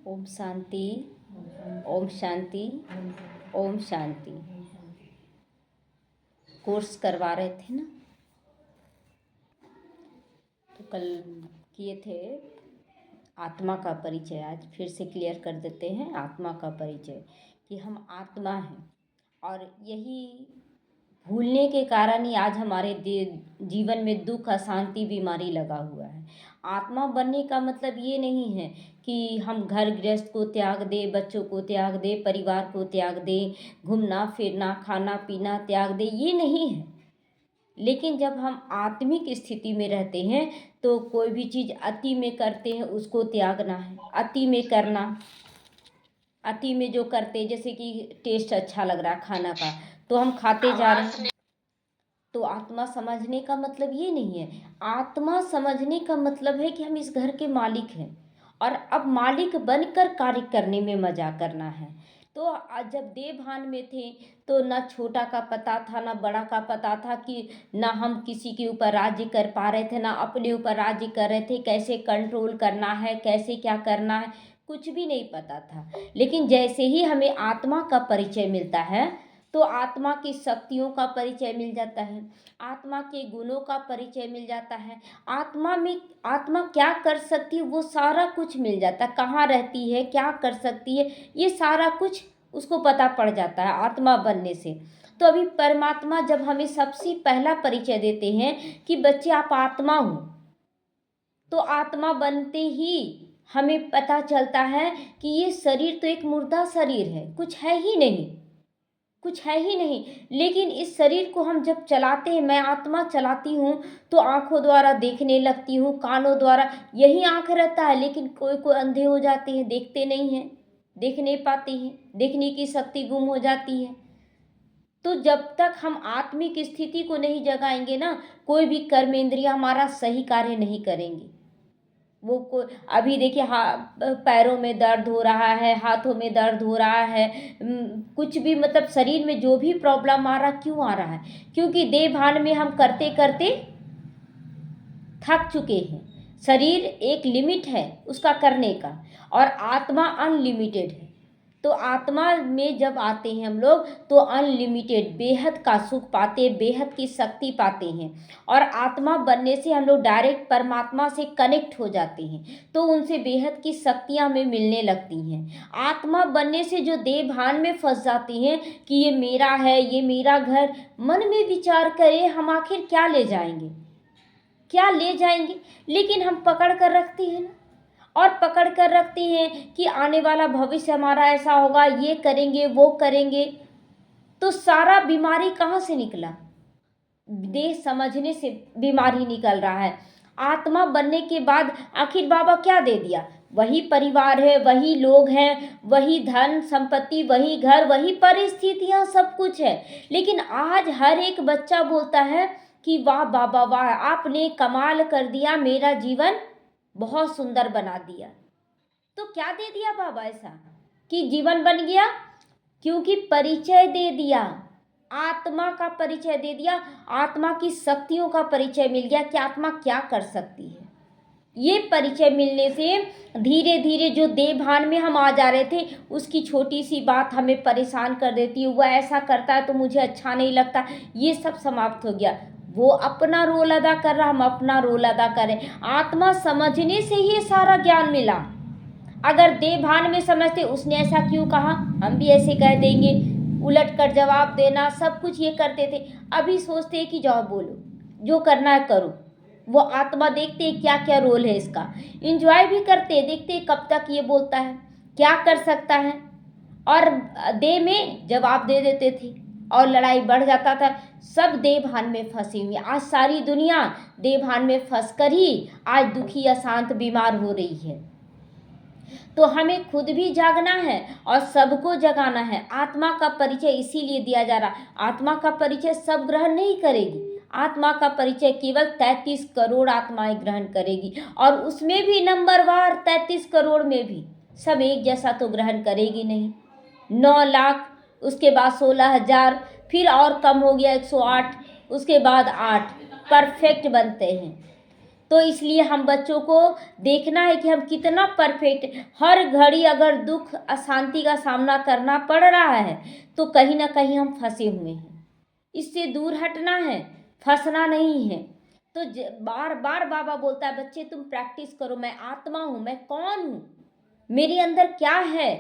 Om Shanti. Om Shanti. Om Shanti. Course करवा रहे थे ना, तो कल किए थे आत्मा का परिचय। आज फिर से क्लियर कर देते हैं आत्मा का परिचय कि हम आत्मा हैं, और यही भूलने के कारण ही आज हमारे जीवन में दुख, अशांति, बीमारी लगा हुआ है। आत्मा बनने का मतलब ये नहीं है कि हम घर गृहस्थ को त्याग दें, बच्चों को त्याग दें, परिवार को त्याग दें, घूमना फिरना, खाना पीना त्याग दें, ये नहीं है। लेकिन जब हम आत्मिक स्थिति में रहते हैं तो कोई भी चीज़ अति में करते हैं उसको त्यागना है। अति में करना, अति में जो करते, जैसे कि टेस्ट अच्छा लग रहा है खाना का तो हम खाते जा रहे हैं, तो आत्मा समझने का मतलब ये नहीं है। आत्मा समझने का मतलब है कि हम इस घर के मालिक हैं और अब मालिक बनकर कार्य करने में मजा करना है। तो जब देह भान में थे तो ना छोटा का पता था, ना बड़ा का पता था, कि ना हम किसी के ऊपर राज्य कर पा रहे थे, ना अपने ऊपर राज्य कर रहे थे। कैसे कंट्रोल करना है, कैसे क्या करना है, कुछ भी नहीं पता था। लेकिन जैसे ही हमें आत्मा का परिचय मिलता है तो आत्मा की शक्तियों का परिचय मिल जाता है, आत्मा के गुणों का परिचय मिल जाता है, आत्मा में आत्मा क्या कर सकती है वो सारा कुछ मिल जाता है। कहाँ रहती है, क्या कर सकती है, ये सारा कुछ उसको पता पड़ जाता है आत्मा बनने से। तो अभी परमात्मा जब हमें सबसे पहला परिचय देते हैं कि बच्चे आप आत्मा हो, तो आत्मा बनते ही हमें पता चलता है कि ये शरीर तो एक मुर्दा शरीर है, कुछ है ही नहीं, कुछ है ही नहीं। लेकिन इस शरीर को हम जब चलाते हैं, मैं आत्मा चलाती हूँ, तो आँखों द्वारा देखने लगती हूँ, कानों द्वारा, यही आँख रहता है, लेकिन कोई कोई अंधे हो जाते हैं, देखते नहीं हैं, देख नहीं पाते हैं, देखने की शक्ति गुम हो जाती है। तो जब तक हम आत्मिक स्थिति को नहीं जगाएंगे ना, कोई भी कर्मेंद्रिय हमारा सही कार्य नहीं करेंगे। वो को अभी देखिए, पैरों में दर्द हो रहा है, हाथों में दर्द हो रहा है, कुछ भी मतलब शरीर में जो भी प्रॉब्लम आ रहा, क्यों आ रहा है? क्योंकि देह भान में हम करते करते थक चुके हैं। शरीर एक लिमिट है उसका करने का, और आत्मा अनलिमिटेड है। तो आत्मा में जब आते हैं हम लोग तो अनलिमिटेड बेहद का सुख पाते हैं, बेहद की शक्ति पाते हैं, और आत्मा बनने से हम लोग डायरेक्ट परमात्मा से कनेक्ट हो जाते हैं, तो उनसे बेहद की शक्तियाँ हमें मिलने लगती हैं। आत्मा बनने से जो देह भान में फंस जाती हैं कि ये मेरा है, ये मेरा घर, मन में विचार करें हम आखिर क्या ले जाएंगे, क्या ले जाएंगे, लेकिन हम पकड़ कर रखते हैं ना, और पकड़ कर रखते हैं कि आने वाला भविष्य हमारा ऐसा होगा, ये करेंगे वो करेंगे। तो सारा बीमारी कहाँ से निकला? देह समझने से बीमारी निकल रहा है। आत्मा बनने के बाद आखिर बाबा क्या दे दिया? वही परिवार है, वही लोग हैं, वही धन संपत्ति, वही घर, वही परिस्थितियां, सब कुछ है। लेकिन आज हर एक बच्चा बोलता है कि वाह बाबा वाह, आपने कमाल कर दिया, मेरा जीवन बहुत सुंदर बना दिया। तो क्या दे दिया बाबा ऐसा कि जीवन बन गया? क्योंकि परिचय दे दिया, आत्मा का परिचय दे दिया, आत्मा की शक्तियों का परिचय मिल गया कि आत्मा क्या कर सकती है। ये परिचय मिलने से धीरे धीरे जो देह भान में हम आ जा रहे थे, उसकी छोटी सी बात हमें परेशान कर देती है, वह ऐसा करता है तो मुझे अच्छा नहीं लगता, ये सब समाप्त हो गया। वो अपना रोल अदा कर रहा, हम अपना रोल अदा करें। आत्मा समझने से ही सारा ज्ञान मिला। अगर देह भान में समझते उसने ऐसा क्यों कहा, हम भी ऐसे कह देंगे, उलट कर जवाब देना, सब कुछ ये करते थे। अभी सोचते हैं कि जाओ बोलो, जो करना है करो। वो आत्मा देखते हैं क्या क्या रोल है इसका, इंजॉय भी करते हैं, देखते हैं कब तक ये बोलता है, क्या कर सकता है, और देह में जवाब दे देते थे और लड़ाई बढ़ जाता था। सब देह भान में फंसी हुई। आज सारी दुनिया देह भान में फंस कर ही आज दुखी, अशांत, बीमार हो रही है। तो हमें खुद भी जागना है और सबको जगाना है। आत्मा का परिचय इसीलिए दिया जा रहा। आत्मा का परिचय सब ग्रहण नहीं करेगी, आत्मा का परिचय केवल 33 करोड़ आत्माएं ग्रहण करेगी, और उसमें भी नंबरवार 33 करोड़ में भी सब एक जैसा तो ग्रहण करेगी नहीं। 9 लाख, उसके बाद 16,000, फिर और कम हो गया 108, उसके बाद 8 परफेक्ट बनते हैं। तो इसलिए हम बच्चों को देखना है कि हम कितना परफेक्ट, हर घड़ी अगर दुख अशांति का सामना करना पड़ रहा है तो कहीं ना कहीं हम फंसे हुए हैं, इससे दूर हटना है, फंसना नहीं है। तो बार बार बाबा बोलता है बच्चे तुम प्रैक्टिस करो, मैं आत्मा हूँ, मैं कौन हूँ, मेरे अंदर क्या है,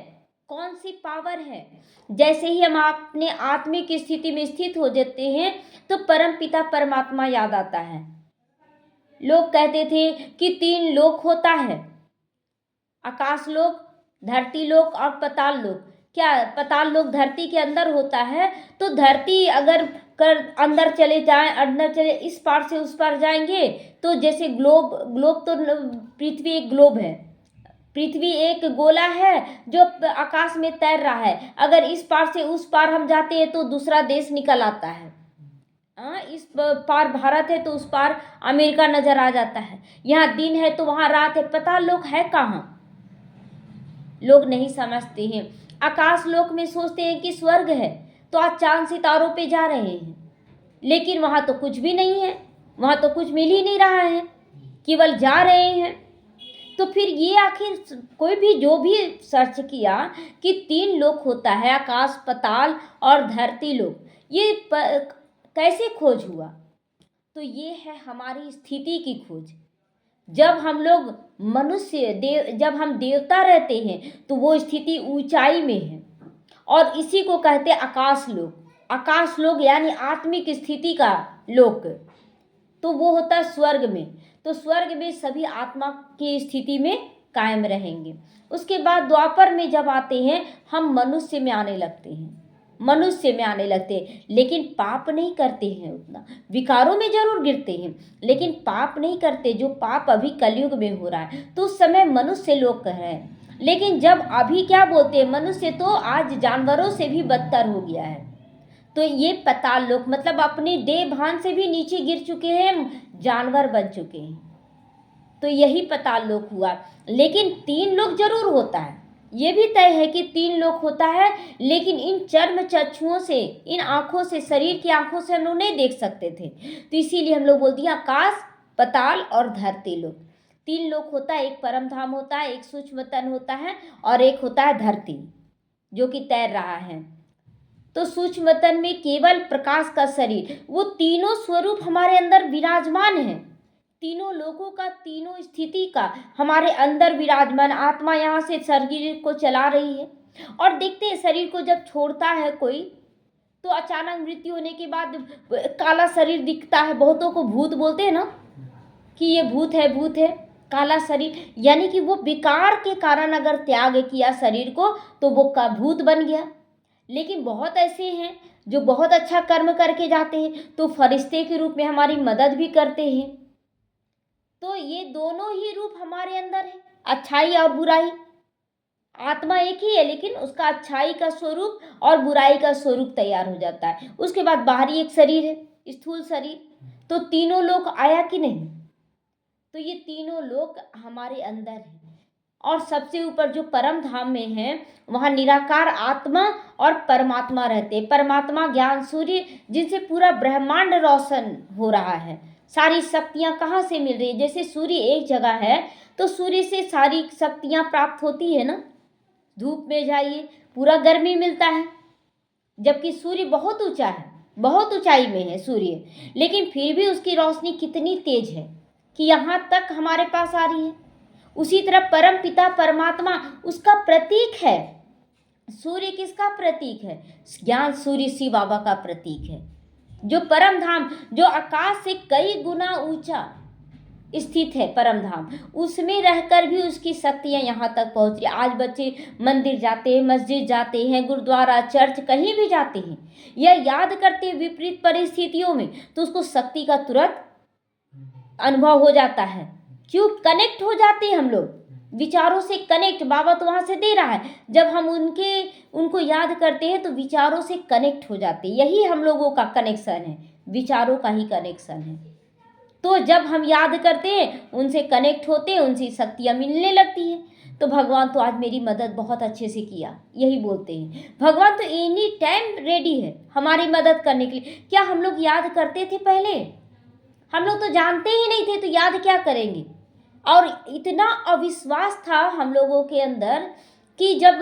कौन सी पावर है। जैसे ही हम अपने आत्मिक स्थिति में स्थित हो जाते हैं तो परम पिता परमात्मा याद आता है। लोग कहते थे कि 3 लोक होता है, आकाश लोक, धरती लोक और पाताल लोक। क्या पाताल लोक धरती के अंदर होता है? तो धरती अगर अंदर चले जाएं, अंदर चले, इस पार से उस पार जाएंगे तो जैसे ग्लोब, तो पृथ्वी एक ग्लोब है, पृथ्वी एक गोला है जो आकाश में तैर रहा है। अगर इस पार से उस पार हम जाते हैं तो दूसरा देश निकल आता है। इस पार भारत है तो उस पार अमेरिका नजर आ जाता है। यहाँ दिन है तो वहाँ रात है। पता लोग है कहाँ, लोग नहीं समझते हैं। आकाश लोक में सोचते हैं कि स्वर्ग है, तो आज चांद सितारों पे जा रहे हैं, लेकिन वहाँ तो कुछ भी नहीं है, वहाँ तो कुछ मिल ही नहीं रहा है, केवल जा रहे हैं। तो फिर ये आखिर कोई भी जो भी सर्च किया कि 3 लोक होता है, आकाश, पाताल और धरती लोक, ये कैसे खोज हुआ? तो ये है हमारी स्थिति की खोज। जब हम लोग जब हम देवता रहते हैं तो वो स्थिति ऊंचाई में है, और इसी को कहते हैं आकाश लोक। आकाश लोक यानी आत्मिक स्थिति का लोक, तो वो होता है स्वर्ग में। तो स्वर्ग में सभी आत्मा की स्थिति में कायम रहेंगे। उसके बाद द्वापर में जब आते हैं हम मनुष्य में आने लगते हैं, लेकिन पाप नहीं करते हैं उतना, विकारों में जरूर गिरते हैं लेकिन पाप नहीं करते, जो पाप अभी कलयुग में हो रहा है। तो उस समय मनुष्य लोग कह रहे हैं, लेकिन जब अभी क्या बोलते हैं, मनुष्य तो आज जानवरों से भी बदतर हो गया है। तो ये पाताल लोक मतलब अपनी देह भान से भी नीचे गिर चुके हैं, जानवर बन चुके हैं। तो यही पाताल लोक हुआ। लेकिन 3 लोक जरूर होता है, ये भी तय है कि 3 लोक होता है, लेकिन इन चर्म चक्षुओं से, इन आंखों से, शरीर की आंखों से हम लोग नहीं देख सकते थे। तो इसीलिए हम लोग बोलते हैं आकाश, पाताल और धरती लोक। 3 लोक होता है, एक परम धाम होता है, एक सूक्ष्म तन होता है और एक होता है धरती जो कि तैर रहा है। तो सूक्ष्म तन में केवल प्रकाश का शरीर, वो तीनों स्वरूप हमारे अंदर विराजमान है, तीनों लोगों का, तीनों स्थिति का हमारे अंदर विराजमान। आत्मा यहाँ से शरीर को चला रही है, और देखते हैं शरीर को जब छोड़ता है कोई तो अचानक मृत्यु होने के बाद काला शरीर दिखता है। बहुतों को भूत बोलते हैं ना, कि ये भूत है, भूत है, काला शरीर, यानी कि वो विकार के कारण अगर त्याग किया शरीर को तो वो का भूत बन गया। लेकिन बहुत ऐसे हैं जो बहुत अच्छा कर्म करके जाते हैं तो फरिश्ते के रूप में हमारी मदद भी करते हैं। तो ये दोनों ही रूप हमारे अंदर है, अच्छाई और बुराई। आत्मा एक ही है लेकिन उसका अच्छाई का स्वरूप और बुराई का स्वरूप तैयार हो जाता है। उसके बाद बाहरी एक शरीर है, स्थूल शरीर। तो तीनों लोक आया कि नहीं? तो ये तीनों लोक हमारे अंदर है। और सबसे ऊपर जो परम धाम में है वहाँ निराकार आत्मा और परमात्मा रहते हैं। परमात्मा ज्ञान सूर्य, जिनसे पूरा ब्रह्मांड रोशन हो रहा है। सारी शक्तियाँ कहाँ से मिल रही है? जैसे सूर्य एक जगह है तो सूर्य से सारी शक्तियाँ प्राप्त होती है ना। धूप में जाइए, पूरा गर्मी मिलता है, जबकि सूर्य बहुत ऊंचा है, बहुत ऊंचाई में है सूर्य, लेकिन फिर भी उसकी रोशनी कितनी तेज है कि यहाँ तक हमारे पास आ रही है। उसी तरह परम पिता परमात्मा उसका प्रतीक है। सूर्य किसका प्रतीक है? ज्ञान सूर्य शिव बाबा का प्रतीक है। जो परम धाम, जो आकाश से कई गुना ऊंचा स्थित है परम धाम, उसमें रहकर भी उसकी शक्तियाँ यहाँ तक पहुँच रही। आज बच्चे मंदिर जाते हैं, मस्जिद जाते हैं, गुरुद्वारा, चर्च, कहीं भी जाते हैं, यह याद करते हैं विपरीत परिस्थितियों में तो उसको शक्ति का तुरंत अनुभव हो जाता है। क्यों? कनेक्ट हो जाते हैं हम लोग, विचारों से कनेक्ट। बाबा तो वहाँ से दे रहा है, जब हम उनको याद करते हैं तो विचारों से कनेक्ट हो जाते हैं। यही हम लोगों का कनेक्शन है, विचारों का ही कनेक्शन है। तो जब हम याद करते हैं, उनसे कनेक्ट होते हैं, उनसे शक्तियाँ मिलने लगती हैं। तो भगवान तो आज मेरी मदद बहुत अच्छे से किया, यही बोलते हैं। भगवान तो एनी टाइम रेडी है हमारी मदद करने के लिए। क्या हम लोग याद करते थे पहले? हम लोग तो जानते ही नहीं थे, तो याद क्या करेंगे। और इतना अविश्वास था हम लोगों के अंदर कि जब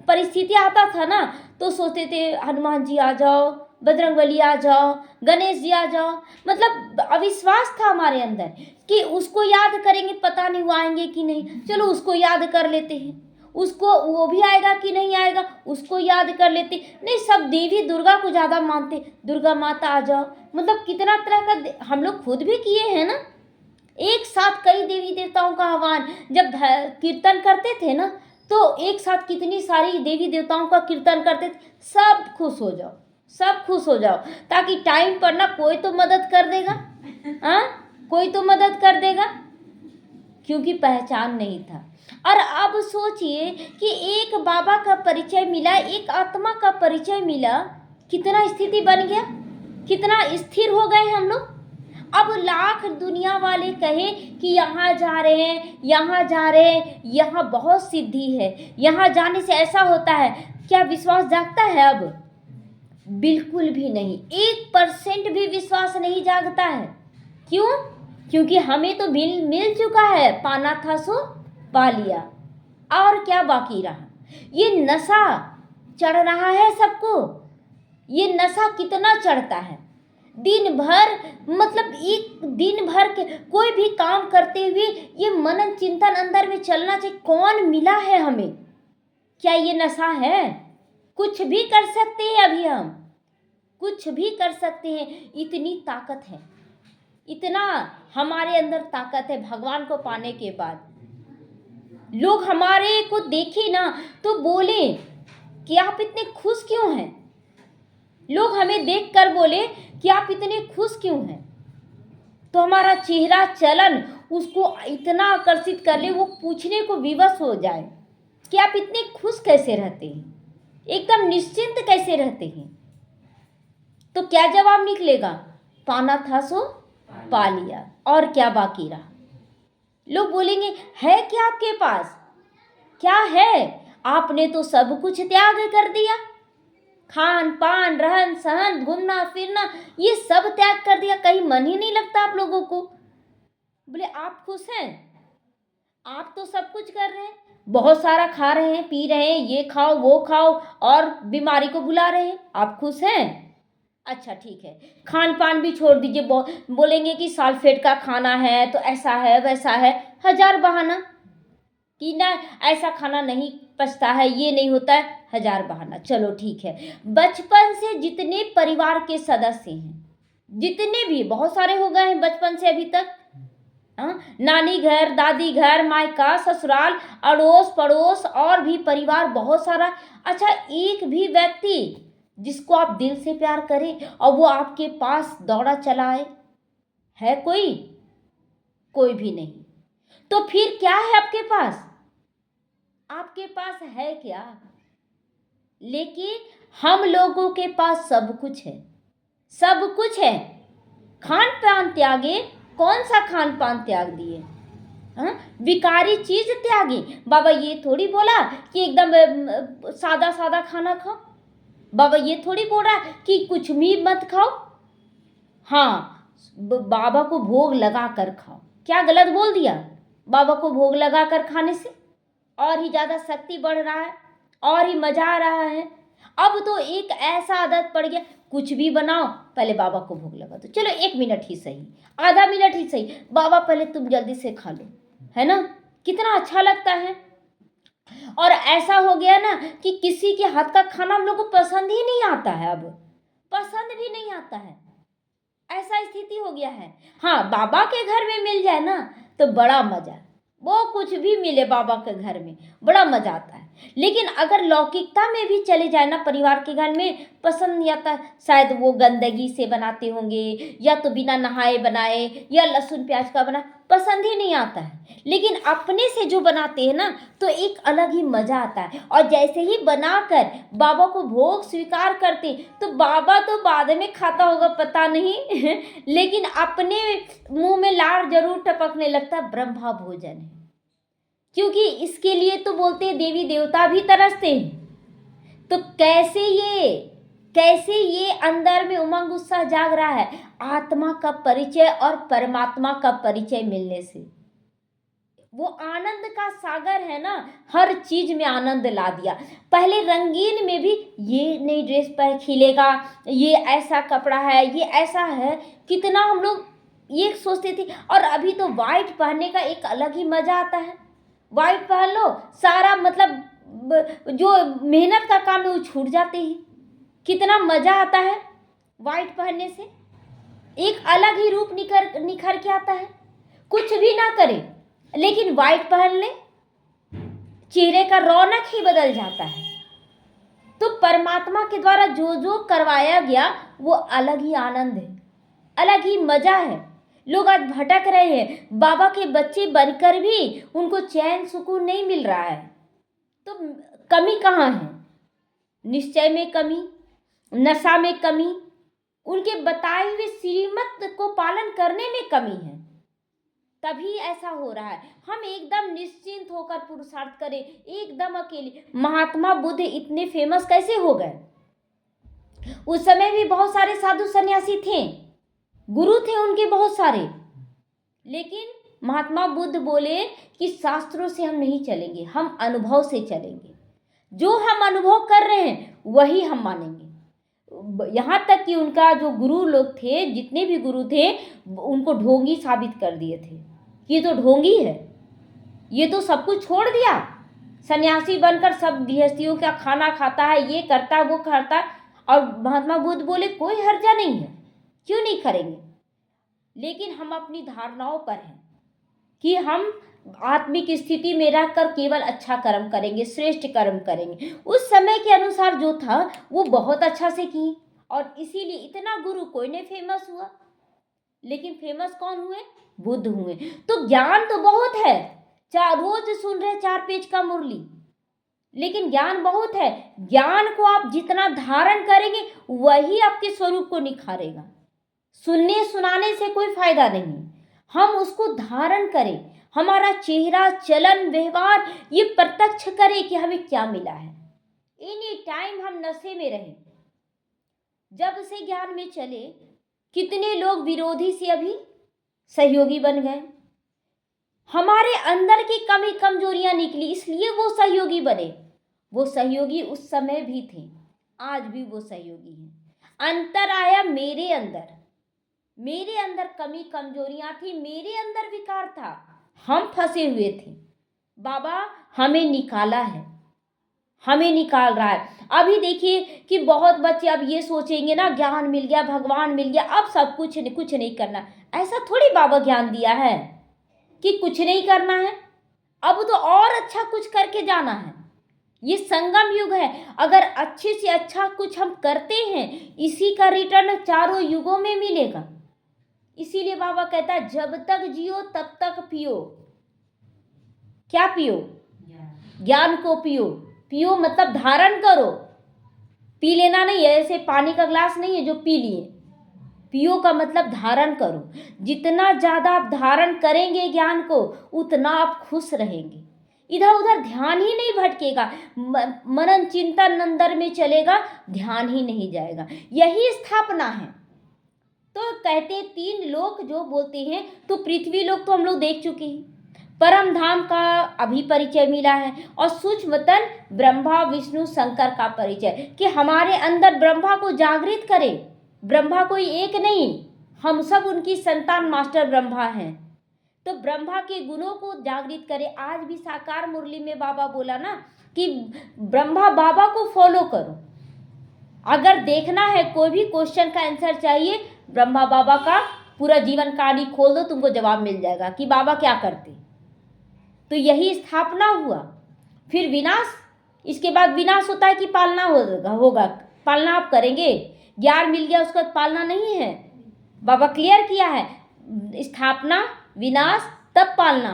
परिस्थिति आता था ना, तो सोचते थे हनुमान जी आ जाओ, बजरंगबली आ जाओ, गणेश जी आ जाओ। मतलब अविश्वास था हमारे अंदर कि उसको याद करेंगे, पता नहीं वो आएंगे कि नहीं, चलो उसको याद कर लेते हैं, उसको वो भी आएगा कि नहीं आएगा, उसको याद कर लेते। नहीं, सब देवी दुर्गा को ज़्यादा मानते, दुर्गा माता आ जाओ। मतलब कितना तरह का हम लोग खुद भी किए हैं ना, एक साथ कई देवी देवताओं का आह्वान। जब कीर्तन करते थे ना, तो एक साथ कितनी सारी देवी देवताओं का कीर्तन करते थे। सब खुश हो जाओ, सब खुश हो जाओ, ताकि टाइम पर ना कोई तो मदद कर देगा, हाँ, कोई तो मदद कर देगा, क्योंकि पहचान नहीं था। और अब सोचिए कि एक बाबा का परिचय मिला, एक आत्मा का परिचय मिला, कितना स्थिति बन गया, कितना स्थिर हो गए हम लोग। अब लाख दुनिया वाले कहे कि यहाँ जा रहे हैं, यहाँ जा रहे हैं, यहाँ बहुत सिद्धि है, यहाँ जाने से ऐसा होता है, क्या विश्वास जागता है अब? बिल्कुल भी नहीं, 1% भी विश्वास नहीं जागता है। क्यों? क्योंकि हमें तो मिल चुका है, पाना था सो पा लिया, और क्या बाकी रहा। ये नशा चढ़ रहा है सबको। ये नशा कितना चढ़ता है, दिन भर, मतलब एक दिन भर के कोई भी काम करते हुए ये मनन चिंतन अंदर में चलना चाहिए, कौन मिला है हमें, क्या ये नशा है? कुछ भी कर सकते हैं, अभी हम कुछ भी कर सकते हैं, इतनी ताकत है, इतना हमारे अंदर ताकत है। भगवान को पाने के बाद लोग हमारे को देखे ना तो बोले कि आप इतने खुश क्यों हैं। लोग हमें देखकर बोले कि आप इतने खुश क्यों हैं, तो हमारा चेहरा चलन उसको इतना आकर्षित कर ले, वो पूछने को विवश हो जाए कि आप इतने खुश कैसे रहते हैं, एकदम निश्चिंत कैसे रहते हैं। तो क्या जवाब निकलेगा? पाना था सो पा लिया, और क्या बाकी रहा। लोग बोलेंगे है क्या आपके पास, क्या है? आपने तो सब कुछ त्याग कर दिया, खान पान रहन सहन घूमना फिरना ये सब त्याग कर दिया, कहीं मन ही नहीं लगता आप लोगों को। बोले आप खुश हैं? आप तो सब कुछ कर रहे हैं, बहुत सारा खा रहे हैं, पी रहे हैं, ये खाओ वो खाओ, और बीमारी को भुला रहे हैं, आप खुश हैं? अच्छा ठीक है, खान पान भी छोड़ दीजिए। बोलेंगे कि सल्फेट का खाना है तो ऐसा है वैसा है, हजार बहाना कि ना ऐसा खाना नहीं पचता है, ये नहीं होता है, हजार बहाना। चलो ठीक है, बचपन से जितने परिवार के सदस्य हैं, जितने भी, बहुत सारे हो गए हैं बचपन से अभी तक, नानी घर, दादी घर, मायका, ससुराल, अड़ोस पड़ोस, और भी परिवार बहुत सारा। अच्छा, एक भी व्यक्ति जिसको आप दिल से प्यार करें और वो आपके पास दौड़ा चला आए, है कोई? कोई भी नहीं। तो फिर क्या है आपके पास? आपके पास है क्या? लेकिन हम लोगों के पास सब कुछ है, सब कुछ है। खान पान त्यागे, कौन सा खान पान त्याग दिए? विकारी चीज त्यागी। बाबा ये थोड़ी बोला कि एकदम सादा सादा खाना खाओ, बाबा ये थोड़ी बोला कि कुछ भी मत खाओ। हाँ, बाबा को भोग लगा कर खाओ। क्या गलत बोल दिया? बाबा को भोग लगा कर खाने से और ही ज़्यादा शक्ति बढ़ रहा है, और ही मज़ा आ रहा है। अब तो एक ऐसा आदत पड़ गया, कुछ भी बनाओ पहले बाबा को भोग लगा दो, चलो 1 मिनट ही सही, आधा मिनट ही सही, बाबा पहले तुम जल्दी से खा लो, है ना? कितना अच्छा लगता है। और ऐसा हो गया ना कि किसी के हाथ का खाना हम लोग को पसंद ही नहीं आता है, अब पसंद भी नहीं आता है, ऐसा स्थिति हो गया है। हाँ, बाबा के घर में मिल जाए ना तो बड़ा मजा, वो कुछ भी मिले बाबा के घर में बड़ा मजा आता है। लेकिन अगर लौकिकता में भी चले जाए ना, परिवार के घर में पसंद नहीं आता, शायद वो गंदगी से बनाते होंगे, या तो बिना नहाए बनाए, या लहसुन प्याज का बना, पसंद ही नहीं आता है। लेकिन अपने से जो बनाते हैं ना तो एक अलग ही मजा आता है। और जैसे ही बनाकर बाबा को भोग स्वीकार करते तो बाबा तो बाद में खाता होगा पता नहीं लेकिन अपने मुंह में लार जरूर टपकने लगता, ब्रह्मा भोजन है। क्योंकि इसके लिए तो बोलते हैं देवी देवता भी तरसते हैं। तो कैसे ये कैसे ये अंदर में उमंग उत्साह जाग रहा है, आत्मा का परिचय और परमात्मा का परिचय मिलने से। वो आनंद का सागर है ना, हर चीज में आनंद ला दिया। पहले रंगीन में भी ये नई ड्रेस पर खिलेगा, ये ऐसा कपड़ा है, ये ऐसा है, कितना हम लोग ये सोचते थे। और अभी तो वाइट पहनने का एक अलग ही मजा आता है। वाइट पहन लो, सारा मतलब जो मेहनत का काम है वो छूट जाते ही। कितना मजा आता है वाइट पहनने से, एक अलग ही रूप निखर के आता है। कुछ भी ना करे लेकिन वाइट पहन ले, चेहरे का रौनक ही बदल जाता है। तो परमात्मा के द्वारा जो जो करवाया गया वो अलग ही आनंद है, अलग ही मजा है। लोग आज भटक रहे हैं, बाबा के बच्चे बनकर भी उनको चैन सुकून नहीं मिल रहा है। तो कमी कहाँ है? निश्चय में कमी, नशा में कमी, उनके बताए हुए श्रीमत को पालन करने में कमी है, तभी ऐसा हो रहा है। हम एकदम निश्चिंत होकर पुरुषार्थ करें, एकदम अकेले। महात्मा बुद्ध इतने फेमस कैसे हो गए? उस समय भी बहुत सारे साधु सन्यासी थे, गुरु थे उनके बहुत सारे, लेकिन महात्मा बुद्ध बोले कि शास्त्रों से हम नहीं चलेंगे, हम अनुभव से चलेंगे। जो हम अनुभव कर रहे हैं वही हम मानेंगे। यहाँ तक कि उनका जो गुरु लोग थे, जितने भी गुरु थे, उनको ढोंगी साबित कर दिए थे कि ये तो ढोंगी है, ये तो सब कुछ छोड़ दिया, सन्यासी बनकर सब गृहस्थियों का खाना खाता है, ये करता है वो करता है। और महात्मा बुद्ध बोले कोई हर्जा नहीं है, क्यों नहीं करेंगे, लेकिन हम अपनी धारणाओं पर हैं कि हम आत्मिक स्थिति में रहकर केवल अच्छा कर्म करेंगे, श्रेष्ठ कर्म करेंगे। उस समय के अनुसार जो था वो बहुत अच्छा से किए, और इसीलिए इतना गुरु कोई नहीं फेमस हुआ, लेकिन फेमस कौन हुए? बुद्ध हुए। तो ज्ञान तो बहुत है, रोज सुन रहे 4 पेज का मुरली, लेकिन ज्ञान बहुत है। ज्ञान को आप जितना धारण करेंगे वही आपके स्वरूप को निखारेगा। सुनने सुनाने से कोई फायदा नहीं, हम उसको धारण करें, हमारा चेहरा, चलन, व्यवहार ये प्रत्यक्ष करे कि हमें क्या मिला है। एनी टाइम हम नशे में रहे, जब से ज्ञान में चले, कितने लोग विरोधी से अभी सहयोगी बन गए। हमारे अंदर की कमी कमजोरियां निकली, इसलिए वो सहयोगी बने। वो सहयोगी उस समय भी थे, आज भी वो सहयोगी हैं। अंतर आया मेरे अंदर कमी कमजोरियां थी, मेरे अंदर विकार था, हम फंसे हुए थे। बाबा हमें निकाला है, हमें निकाल रहा है। अभी देखिए कि बहुत बच्चे अब ये सोचेंगे ना, ज्ञान मिल गया, भगवान मिल गया, अब सब कुछ नहीं करना। ऐसा थोड़ी बाबा ज्ञान दिया है कि कुछ नहीं करना है, अब तो और अच्छा कुछ करके जाना है। ये संगम युग है, अगर अच्छे से अच्छा कुछ हम करते हैं, इसी का रिटर्न चारों युगों में मिलेगा। इसीलिए बाबा कहता है जब तक जियो तब तक पियो। क्या पियो? ज्ञान को पियो। पियो मतलब धारण करो, पी लेना नहीं है, ऐसे पानी का ग्लास नहीं है जो पी लिए। पियो का मतलब धारण करो। जितना ज़्यादा आप धारण करेंगे ज्ञान को, उतना आप खुश रहेंगे, इधर उधर ध्यान ही नहीं भटकेगा, मनन चिंतन अंदर में चलेगा, ध्यान ही नहीं जाएगा। यही स्थापना है। तो कहते 3 लोक जो बोलते हैं, तो पृथ्वी लोक तो हम लोग देख चुके हैं, परम धाम का अभी परिचय मिला है, और सूक्ष्म तन ब्रह्मा विष्णु शंकर का परिचय, कि हमारे अंदर ब्रह्मा को जागृत करें। ब्रह्मा कोई एक नहीं, हम सब उनकी संतान मास्टर ब्रह्मा हैं। तो ब्रह्मा के गुणों को जागृत करें। आज भी साकार मुरली में बाबा बोला ना कि ब्रह्मा बाबा को फॉलो करो। अगर देखना है, कोई भी क्वेश्चन का आंसर चाहिए, ब्रह्मा बाबा का पूरा जीवन कहानी खोल दो, तुमको जवाब मिल जाएगा कि बाबा क्या करते। तो यही स्थापना हुआ, फिर विनाश। इसके बाद विनाश होता है कि पालना होगा। पालना आप करेंगे, ज्ञान मिल गया उसका पालना नहीं है। बाबा क्लियर किया है, स्थापना, विनाश, तब पालना।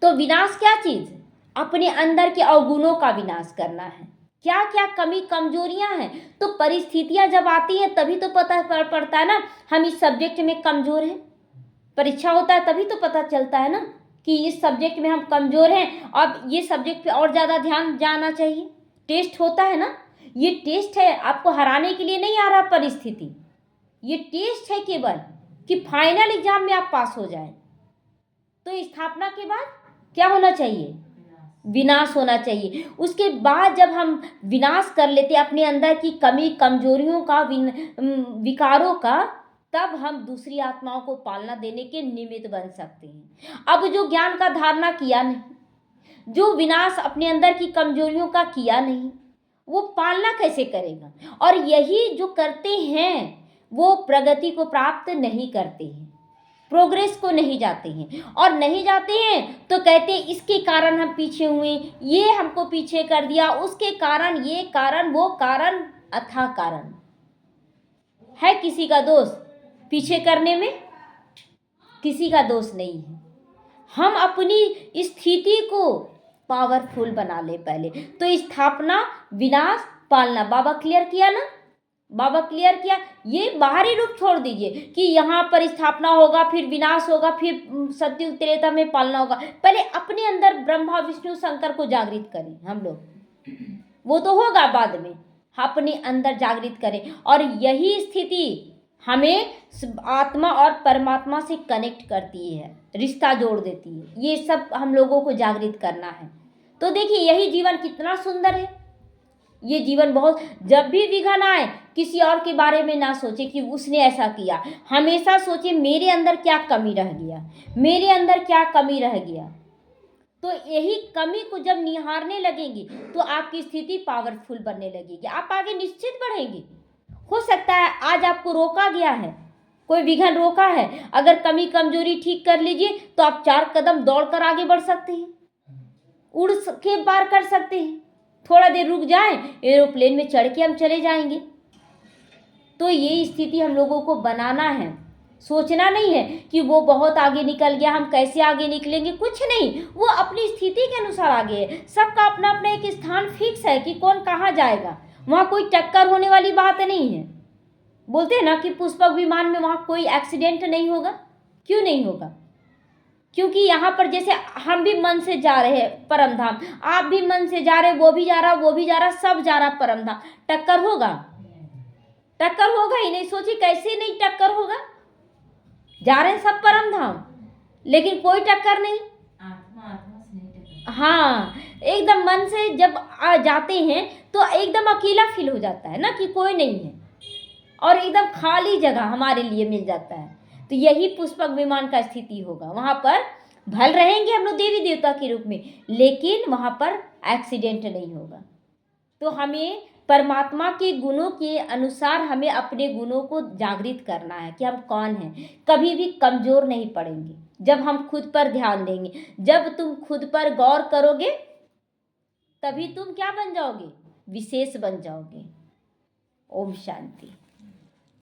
तो विनाश क्या चीज? अपने अंदर के अवगुणों का विनाश करना है। क्या क्या कमी कमजोरियां हैं, तो परिस्थितियां जब आती हैं तभी तो पता पड़ता है ना हम इस सब्जेक्ट में कमजोर हैं। परीक्षा होता है तभी तो पता चलता है ना कि इस सब्जेक्ट में हम कमजोर हैं, अब ये सब्जेक्ट पे और ज़्यादा ध्यान जाना चाहिए। टेस्ट होता है ना, ये टेस्ट है, आपको हराने के लिए नहीं आ रहा परिस्थिति, ये टेस्ट है केवल कि फाइनल एग्जाम में आप पास हो जाए। तो स्थापना के बाद क्या होना चाहिए? विनाश होना चाहिए। उसके बाद जब हम विनाश कर लेते अपने अंदर की कमी कमजोरियों का, विकारों का, तब हम दूसरी आत्माओं को पालना देने के निमित्त बन सकते हैं। अब जो ज्ञान का धारणा किया नहीं, जो विनाश अपने अंदर की कमजोरियों का किया नहीं, वो पालना कैसे करेगा? और यही जो करते हैं वो प्रगति को प्राप्त नहीं करते हैं, प्रोग्रेस को नहीं जाते हैं। और नहीं जाते हैं तो कहते हैं इसके कारण हम पीछे हुए, ये हमको पीछे कर दिया, उसके कारण, ये कारण, वो कारण, अथाह कारण। है किसी का दोष पीछे करने में? किसी का दोष नहीं है। हम अपनी स्थिति को पावरफुल बना ले पहले। तो स्थापना, विनाश, पालना, बाबा क्लियर किया ना? बाबा क्लियर किया। ये बाहरी रूप छोड़ दीजिए कि यहाँ पर स्थापना होगा, फिर विनाश होगा, फिर सत्युग त्रेता में पालना होगा। पहले अपने अंदर ब्रह्मा विष्णु शंकर को जागृत करें हम लोग, वो तो होगा बाद में। अपने अंदर जागृत करें और यही स्थिति हमें आत्मा और परमात्मा से कनेक्ट करती है, रिश्ता जोड़ देती है। ये सब हम लोगों को जागृत करना है। तो देखिए यही जीवन कितना सुंदर है। ये जीवन बहुत, जब भी विघ्न आए किसी और के बारे में ना सोचे कि उसने ऐसा किया, हमेशा सोचे मेरे अंदर क्या कमी रह गया, मेरे अंदर क्या कमी रह गया। तो यही कमी को जब निहारने लगेंगे तो आपकी स्थिति पावरफुल बनने लगेगी, आप आगे निश्चित बढ़ेंगे। हो सकता है आज आपको रोका गया है, कोई विघ्न रोका है, अगर कमी कमजोरी ठीक कर लीजिए तो आप 4 कदम दौड़कर आगे बढ़ सकते हैं, उड़ के पार कर सकते हैं। थोड़ा देर रुक जाएं, एरोप्लेन में चढ़ के हम चले जाएंगे। तो ये स्थिति हम लोगों को बनाना है। सोचना नहीं है कि वो बहुत आगे निकल गया, हम कैसे आगे निकलेंगे, कुछ नहीं। वो अपनी स्थिति के अनुसार आगे है। सबका अपना अपना एक स्थान फिक्स है कि कौन कहाँ जाएगा। वहाँ कोई टक्कर होने वाली बात नहीं है। बोलते हैं ना कि पुष्पक विमान में वहाँ कोई एक्सीडेंट नहीं होगा। क्यों नहीं होगा? क्योंकि यहाँ पर जैसे हम भी मन से जा रहे हैं परम धाम, आप भी मन से जा रहे, वो भी जा रहा, वो भी जा रहा, सब जा रहा परम धाम। टक्कर होगा? टक्कर होगा ही नहीं। सोचिए कैसे नहीं टक्कर होगा? जा रहे हैं सब परम धाम, लेकिन कोई टक्कर नहीं। आत्मा से नहीं टक्कर। हाँ, एकदम मन से जब जाते हैं तो एकदम अकेला फील हो जाता है ना, कि कोई नहीं है और एकदम खाली जगह हमारे लिए मिल जाता है। तो यही पुष्पक विमान का स्थिति होगा। वहाँ पर भल रहेंगे हम लोग देवी देवता के रूप में, लेकिन वहाँ पर एक्सीडेंट नहीं होगा। तो हमें परमात्मा के गुणों के अनुसार हमें अपने गुणों को जागृत करना है कि हम कौन हैं। कभी भी कमज़ोर नहीं पड़ेंगे जब हम खुद पर ध्यान देंगे। जब तुम खुद पर गौर करोगे तभी तुम क्या बन जाओगे? विशेष बन जाओगे। ओम शांति।